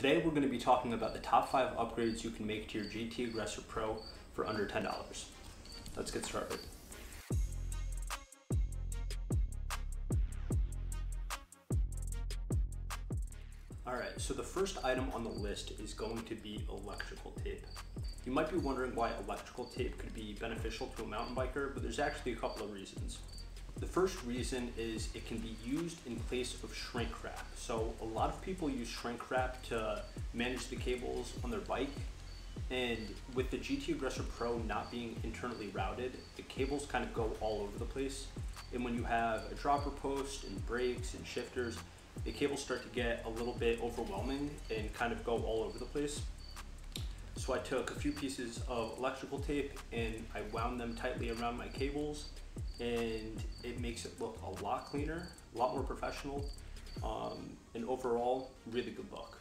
Today we're going to be talking about the top 5 upgrades you can make to your GT Aggressor Pro for under $10. Let's get started. Alright, so the first item on the list is going to be electrical tape. You might be wondering why electrical tape could be beneficial to a mountain biker, but there's actually a couple of reasons. The first reason is it can be used in place of shrink wrap. So a lot of people use shrink wrap to manage the cables on their bike, and with the GT Aggressor Pro not being internally routed, the cables kind of go all over the place. And when you have a dropper post and brakes and shifters, the cables start to get a little bit overwhelming and kind of go all over the place. So I took a few pieces of electrical tape and I wound them tightly around my cables, and it makes it look a lot cleaner, a lot more professional, and overall really good look.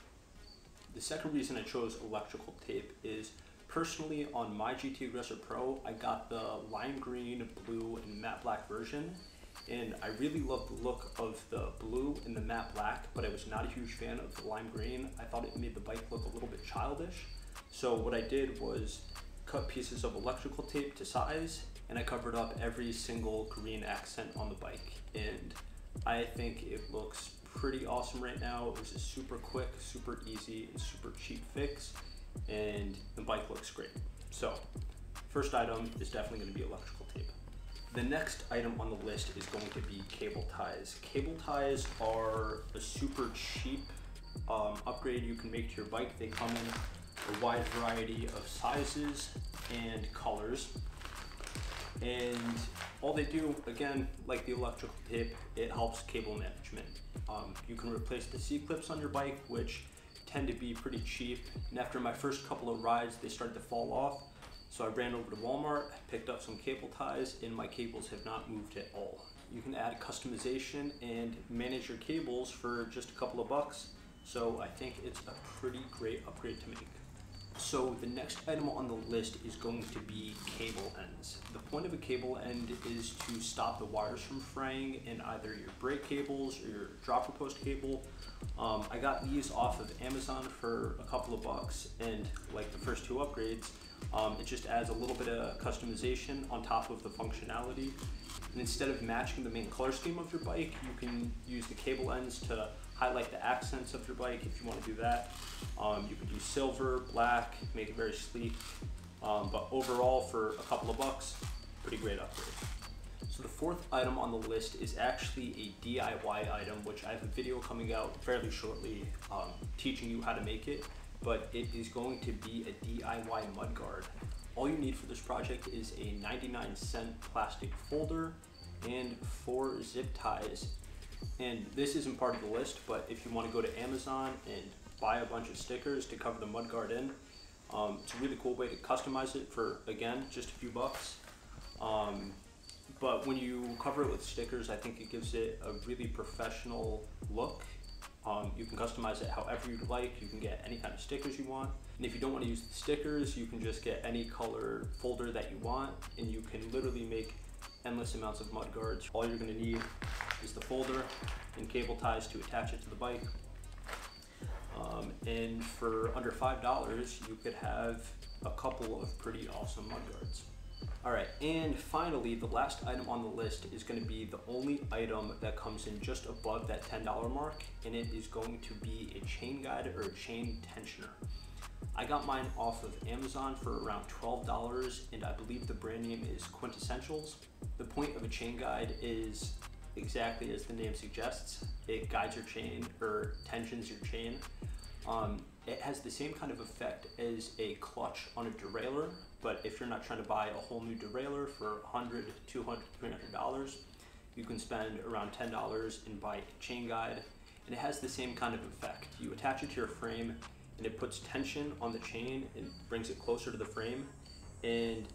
The second reason I chose electrical tape is personally on my GT Aggressor Pro, I got the lime green, blue, and matte black version. And I really love the look of the blue and the matte black, but I was not a huge fan of the lime green. I thought it made the bike look a little bit childish. So what I did was cut pieces of electrical tape to size, and I covered up every single green accent on the bike. And I think it looks pretty awesome right now. It was a super quick, super easy, and super cheap fix, and the bike looks great. So first item is definitely going to be electrical tape. The next item on the list is going to be cable ties. Cable ties are a super cheap upgrade you can make to your bike. They come in a wide variety of sizes and colors. And all they do, again, like the electrical tape, it helps cable management. You can replace the C-clips on your bike, which tend to be pretty cheap. And after my first couple of rides, they started to fall off. So I ran over to Walmart, picked up some cable ties, and my cables have not moved at all. You can add customization and manage your cables for just a couple of bucks. So I think it's a pretty great upgrade to make. So the next item on the list is going to be cable ends. The point of a cable end is to stop the wires from fraying in either your brake cables or your dropper post cable. I got these off of Amazon for a couple of bucks, and like the first 2 upgrades, it just adds a little bit of customization on top of the functionality. And instead of matching the main color scheme of your bike, you can use the cable ends to highlight the accents of your bike if you want to do that. You could use silver, black, make it very sleek. But overall, for a couple of bucks, pretty great upgrade. So the fourth item on the list is actually a DIY item, which I have a video coming out fairly shortly teaching you how to make it. But it is going to be a DIY mudguard. All you need for this project is a 99-cent plastic folder and 4 zip ties. And this isn't part of the list, but if you want to go to Amazon and buy a bunch of stickers to cover the mudguard in, it's a really cool way to customize it for, again, just a few bucks. But when you cover it with stickers, I think it gives it a really professional look. You can customize it however you'd like. You can get any kind of stickers you want. And if you don't want to use the stickers, you can just get any color folder that you want, and you can literally make endless amounts of mudguards. All you're going to need is the folder and cable ties to attach it to the bike. And for under $5, you could have a couple of pretty awesome mudguards. Alright, and finally, the last item on the list is going to be the only item that comes in just above that $10 mark, and it is going to be a chain guide or a chain tensioner. I got mine off of Amazon for around $12, and I believe the brand name is Quintessentials. The point of a chain guide is exactly as the name suggests. It guides your chain or tensions your chain. It has the same kind of effect as a clutch on a derailleur, but if you're not trying to buy a whole new derailleur for $100, $200, $300, you can spend around $10 and buy a chain guide, and it has the same kind of effect. You attach it to your frame, and it puts tension on the chain and brings it closer to the frame, and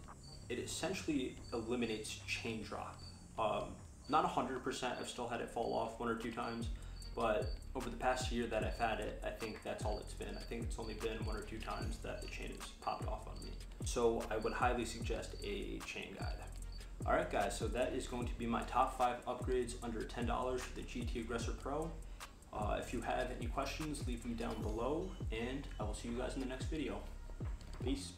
it essentially eliminates chain drop. Not 100%, I've still had it fall off 1 or 2 times, but over the past year that I've had it, I think that's all it's been. I think it's only been 1 or 2 times that the chain has popped off on me. So I would highly suggest a chain guide. Alright guys, so that is going to be my top 5 upgrades under $10 for the GT Aggressor Pro. If you have any questions, leave them down below, and I will see you guys in the next video. Peace.